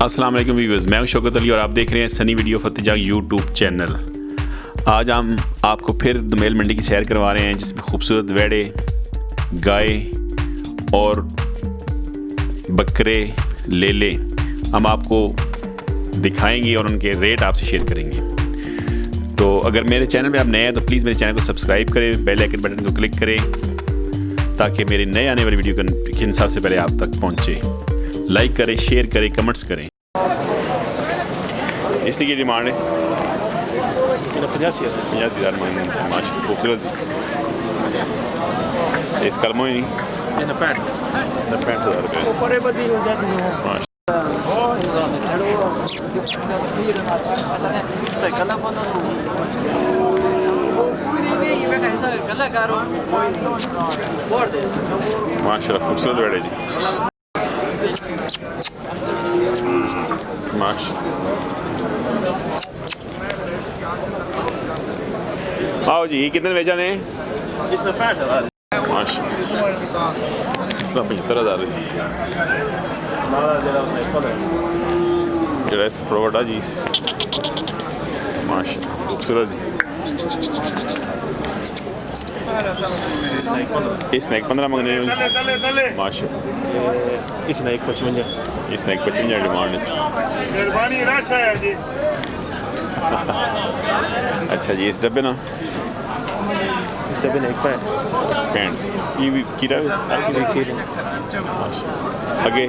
अस्सलाम वालेकुम व्यूअर्स, मैं हूं शौकत अली और आप देख रहे हैं सनी वीडियो फतेह यूट्यूब चैनल। आज हम आपको फिर दुमेल मंडी की सैर करवा रहे हैं जिसमें खूबसूरत वेड़े, गाय और बकरे लेले हम आपको दिखाएंगे और उनके रेट आपसे शेयर करेंगे। तो अगर मेरे चैनल पे आप नए हैं तो प्लीज़ मेरे चैनल को सब्सक्राइब करें, बेल आइकन बटन को क्लिक करें ताकि मेरी नए आने वाली वीडियो के सबसे पहले आप तक पहुँचे। लाइक करें, शेयर करें, कमेंट्स करें। इसी की डिमांड है 85,000 महीने माशा खूबसूरत जी। इस कलमों ही नहीं 65,000 रुपये। माशा खूबसूरत वेड़े जी माशा। आओ जी, कितने बेचा ने? इसमें 65,000 माशा, इसमें 75,000 जी। जरा थोड़ा बड़ा जी माशा खूबसूरत जी। इसने 15 मंगने माशा। इसने 55 इसने 55 डिमांड है। अच्छा जी, इस डब्बे ना इस डब्बे ने एक पैंट्स ये भी कीरा आगे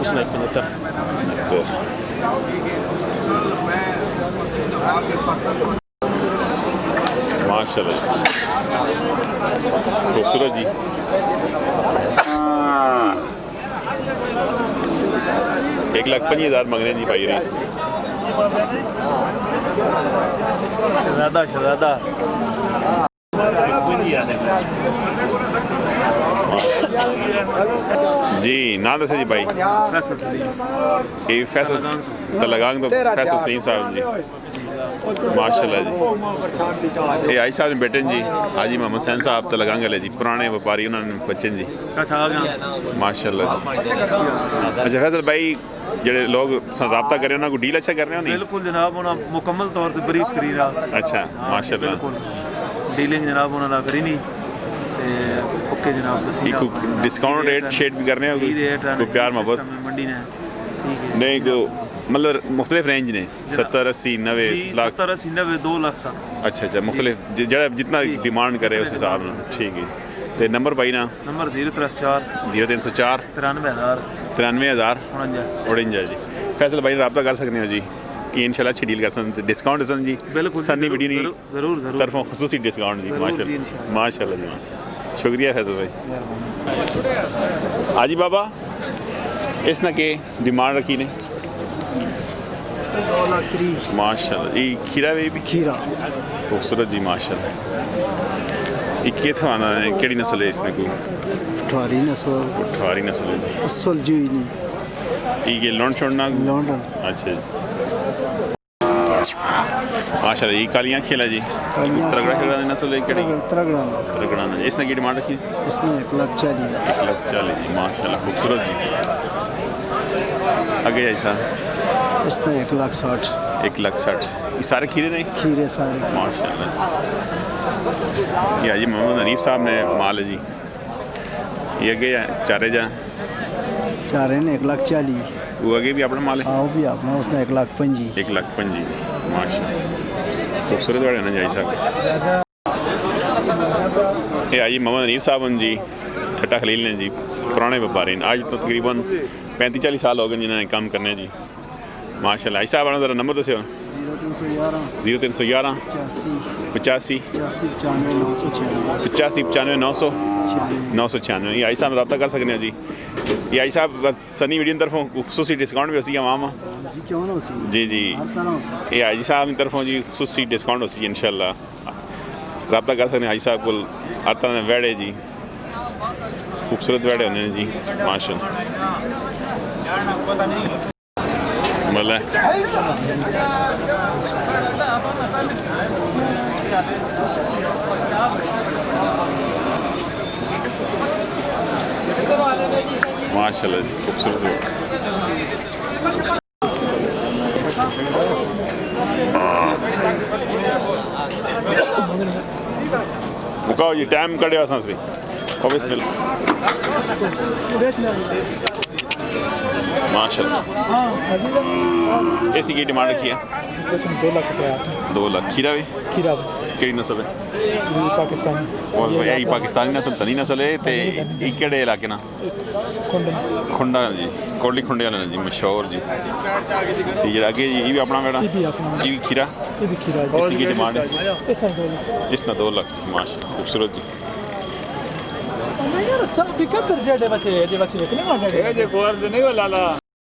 उसने 75 माशाल्लाह खूबसूरत जी। एक 1,50,000 मंग रहे जी भाई रेस। शहजादा जी ना दसे जी भाई। ये फैसल तलगांग तो फैसल सलीम साहब जी माशाल्लाह जी। ये आई साहब ने बेटे जी हाजी मोहम्मद सैन साहब तलगांग वाले जी, पुराने व्यापारी उन्होंने बच्चे जी माशाल्लाह। अच्छा फैसल भाई ਜਿਹੜੇ लोग रबता कर रहे हैं उन्होंने डील अच्छा कर रहे हो? नहीं बिल्कुल जनाब, उन्होंने मुकम्मल तौर पर ब्रीफ करी रहा। अच्छा माशाल्लाह। डीलिंग जनाब उन्होंने करी नहीं ओके जनाब। डिस्काउंट रेट शेड भी करने हो कोई प्यार मोहब्बत मंडी ने नहीं को मतलब मुख्तलिफ रेंज ने 70, 80, 90 लाख 70, 80, 90, 2 लाख तक। अच्छा अच्छा मुख्तलिफ जरा जितना डिमांड करे उस हिसाब से ठीक है। तो नंबर भाई ना नंबर 0304 0304 93,000 49 जी। फैसल भाई रब्ता कर सकते हो जी, ये इंशाल्लाह अच्छी डील कर सकते डिस्काउंट सन जी। सन्नी वीडियो नहीं जरूर तरफों खुसूसी डिस्काउंट जी माशाल्लाह माशाल्लाह जी। शुक्रिया फैसल भाई। हाजी बाबा इसने के डिमांड रखी ने माशाल्लाह। ये खीरा भी खीरा खूबसूरत जी माशाल्लाह। ये कितों आना है, केड़ी नस्ल है इसने कोई? पठारी नस्ल है जी। असल जी नहीं ये लौंड छोड़ना लॉन्डन। अच्छा जी माशाल्लाह। ये कालियाँ खेला जी तरगड़ा नस्ल है केड़ी? तरगड़ा ना। इसने की डिमांड रखी? इसने 1,40,000 1,40,000 जी माशाल्लाह खूबसूरत जी। आगे ऐसा इसने 1,60,000 1,60,000। ये सारे खीरे नहीं? खीरे सारे माशाल्लाह। ये जी मोहम्मद हनीफ साहब ने माल है जी। ये आगे चारे जा चारे ने 1,40,000। वो आगे भी अपना माल है? हाँ वो भी अपना, उसने 1,50,000 1,50,000 माशा खूबसूरत वाले ना जाई साहब। ये आई मोहम्मद हनीफ साहब जी ठट्टा खलील ने जी, पुराने व्यापारी हैं। आज तो तकरीबन 35-40 साल हो गए जिन्होंने काम करने जी माशाल्लाह। ऐसा अपना ज़रा नंबर दस्यो। 0311 85 95 996 ये आई साहब रब्ता कर सकते हैं जी। ये आई साहब बस सनी वीडियो की तरफों खुसूसी डिस्काउंट भी हो मामा जी जी। ये आई साहब की तरफों जी खुसूसी डिस्काउंट हो इंशाल्लाह रब्ता कर सकते हैं। आई साहब को हर तरह वेड़े जी खूबसूरत वेड़े होने जी माशाल्लाह। मतलब माशाल्लाह जी खूबसूरत है। मुकाओ जी टाइम कड़े असां सी ओ बिस्मिल्लाह माशाल्लाह। ऐसी की डिमांड रखी है 2 लाख रुपया 2 लाख। खीरा भी खीरा ਕਿਹੜੀ ਨਸਲ ਹੈ? पाकिस्तानी और यही पाकिस्तानी नस्ल तनी नस्ल है ते ई केड़े इलाके ना कुंडन खुंडा जी कोटली खुंडे वाले ने जी मशहूर जी। ते जेड़ा अगे जी ये भी अपना बेड़ा ये भी अपना ये भी खीरा ये भी खीरा है इसकी की डिमांड है इसका 2 लाख इसना 2 लाख जी माशाल्लाह खूबसूरत जी। यार सब बिकदर जेडे बच्चे देखने वाले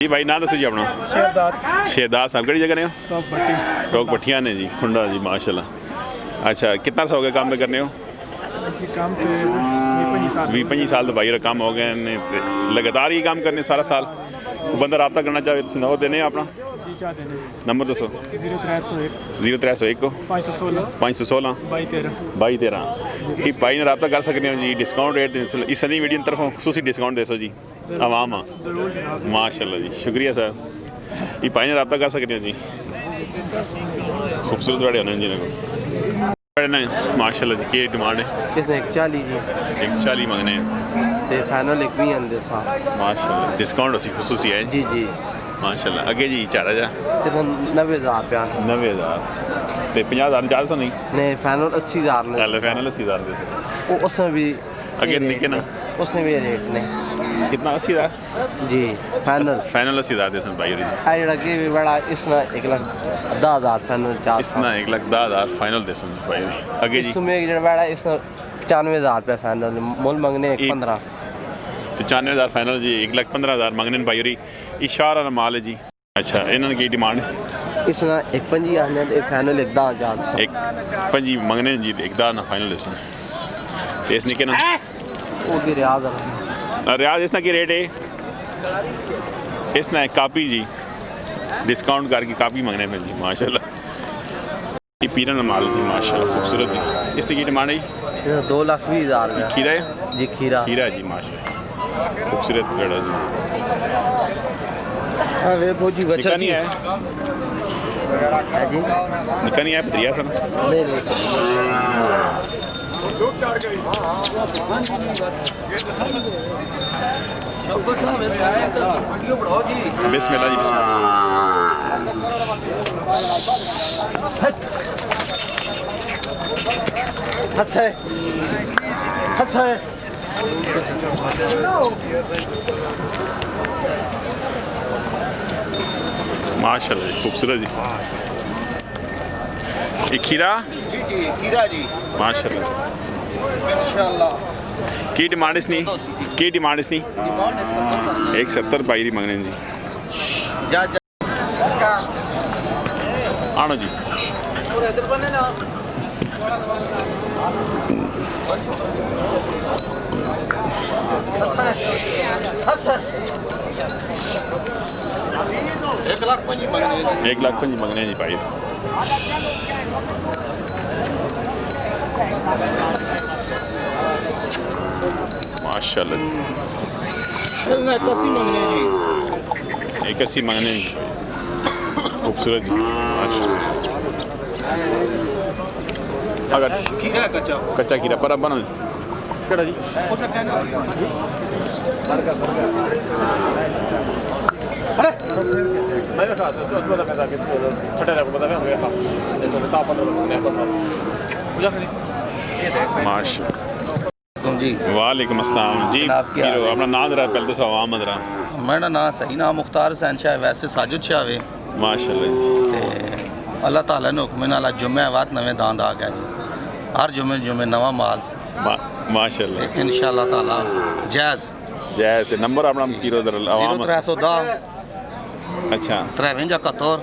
जी भाई ना दसो जी अपना शेरदार शेरदार साहब केड़ी जगह ने हो? टॉप बट्टी टोक भट्टियां ने जी खुंडा जी माशाल्लाह। अच्छा कितना सा हो गया काम पे करने हो? काम पे 20-25 साल तो भाई रा काम हो गए ने ते लगातार ही काम करने सारा साल। कोई बंदा रब्ता करना चाहे तो नंबर देने अपना नंबर दसो 0301 को 516 516 2213 ये भाई ने रब्ता कर सकते हो जी। डिस्काउंट रेट इस सनी वीडियो की तरफों खसूसी डिस्काउंट दसो जी आवाम माशाल्लाह जी शुक्रिया सर। ये भाई ने रब्ता कर सकते हो जी खूबसूरत बड़े होने जी माशाल्लाह जी की डिमांड है? किसने 140 जी 140 मंगने हैं ते फाइनल एक भी आंदे सा माशाल्लाह डिस्काउंट उसी खसूसी है जी जी माशाल्लाह। अगे जी 4000 चलो 90,000 रुपया 90,000 ते 50,000 400 नहीं नहीं फाइनल 80,000 ने पहले फाइनल 80,000 दे वो उसमें भी अगे निके ना उसमें भी रेट नहीं कितना 80,000 जी फाइनल फाइनल 80,000 दे सन भाई जी। आ जड़ा के भी बड़ा इसना 1,10,000 फाइनल 4 इसना 1,10,000 फाइनल दे सन भाई जी। अगे जी इसमें जड़ा बड़ा इसना 95,000 रुपया फाइनल मोल मंगने 15 95,000 फाइनल जी 1,15,000 मंगने भाई जी इशारा ना माल है जी। अच्छा इन्होंने की डिमांड है? इसना 1.5 आने एक फाइनल 10,000 एक 5 मंगने जी 1,10,000 ना फाइनल दे सन ते इस निके ना वो भी रियाज रियाज इसना की रेट है? इसना एक कापी जी डिस्काउंट करके कापी मंगने पे जी माशाल्लाह। ये पीरा ना माल जी माशाल्लाह खूबसूरत जी। इसकी की डिमांड है? 2,20,000 रुपया खीरा है जी खीरा खीरा जी माशाल्लाह खूबसूरत पेड़ा जी। हाँ वे भोजी बच्चा निका नहीं है जी निका नहीं है पतरिया सर नहीं नहीं बिस्मिल्लाह जी बिस्मिल्लाह। हंस है माशाल्लाह जी खूबसूरत जी। ये खीरा जी जी खीरा जी माशाल्लाह इंशाल्लाह की डिमांड इसनी की डिमांड इसनी डिमांड 170 बाई मंगने जी जा आनो जी। हंस 1,05,000 मंगने जी भाई। माशाल्लाह जी 81 मंगने जी खूबसूरत जी माशाल्लाह। अगर खीरा कच्चा कच्चा खीरा पर अब बनो केड़ा जी माशाल्लाह जी वालेकुम अस्सलाम जी। हीरो अपना नाम जरा पहले तो आवाम मदरा मेरा नाम सही नाम मुख्तार हुसैन शाह है, वैसे साजिद शाह है माशाल्लाह जी। ते अल्लाह ताला ने हुक्म नाल जुम्मे वात नवे दांद आ गया जी। हर जुम्मे नवा माल माशाल्लाह इंशाअल्लाह ताला जायज़ जय ते नंबर अपना हीरो दर आवाम 0310 अच्छा 5371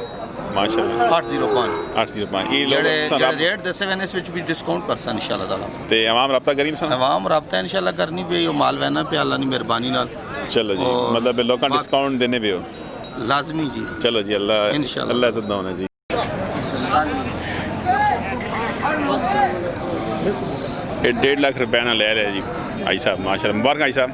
माशाल्लाह 805 805 ये ਜਿਹੜੇ लोग ਰੇਟ ਦੱਸੇ ਵੇ ਨੇ ਇਸ ਵਿੱਚ ਵੀ ਡਿਸਕਾਊਂਟ ਕਰਸਾਂ ਇਨਸ਼ਾਅੱਲਾ ਤਾਲਾ ते आवाम रब्ता करी सन ਆਵਾਮ ਰਾਬਤਾ ਇਨਸ਼ਾਅੱਲਾ ਕਰਨੀ ਪਈ ਉਹ ਮਾਲ ਵੈਨਾ ਪਿਆ ਅੱਲਾ ਦੀ ਮਿਹਰਬਾਨੀ ਨਾਲ चलो जी और मतलब लोगों डिस्काउंट देने भी हो ਲਾਜ਼ਮੀ ਜੀ चलो जी अल्लाह इंशाल्लाह। अल्लाह इज्जत होना जी। ये 1.5 लाख रुपए ना ले रहे जी आई साहब माशाल्लाह मुबारक आई साहब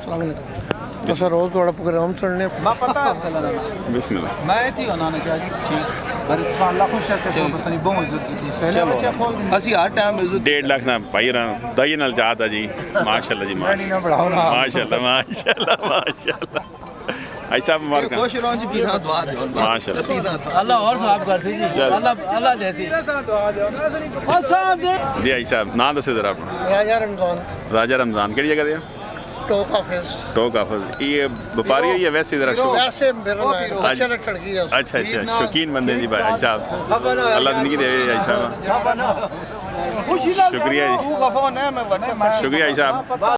असां रोज़ थोड़ा प्रोग्राम सुनने मां पता है इसका लगा बिस्मिल्लाह। मैं थी होना ने क्या जी ठीक पर अल्लाह खुश है तो बस नहीं बहुत इज्जत की पहले बच्चा खोल ਅਸੀਂ ਹਰ ਟਾਈਮ ਇਜ਼ਤ 1.5 ਲੱਖ ਨਾ ਭਾਈ ਰਾਂ ਦਈ ਨਾਲ ਚਾਹਤਾ ਜੀ ਮਾਸ਼ਾਅੱਲਾ ਜੀ ਮਾਸ਼ਾਅੱਲਾ बढ़ाओ ना ਮਾਸ਼ਾਅੱਲਾ ਮਾਸ਼ਾਅੱਲਾ ਮਾਸ਼ਾਅੱਲਾ ऐसा मुबारक ਖੁਸ਼ ਰਹੋ ਜੀ ਵੀਰਾਂ ਦੁਆ ਦਿਓ माशाअल्लाह। ਅਸੀਂ ਨਾ अल्लाह और साहब करती जी चल। अल्लाह जैसी और साहब दे जी आई साहब नाम दसे जरा अपना राजा रमजान राजा रमजान केड़ी जगह दे टोक ऑफिस टोक हाफिज ये व्यापारी है या वैसे जरा शौक वैसे मेरा बच्चा ने ठड़ गया अच्छा अच्छा शौकीन बंदे जी भाई साहब अल्लाह जिंदगी दे आई साहब खुशी ना शुक्रिया जी तू गफो ना मैं बच्चा शुक्रिया आई साहब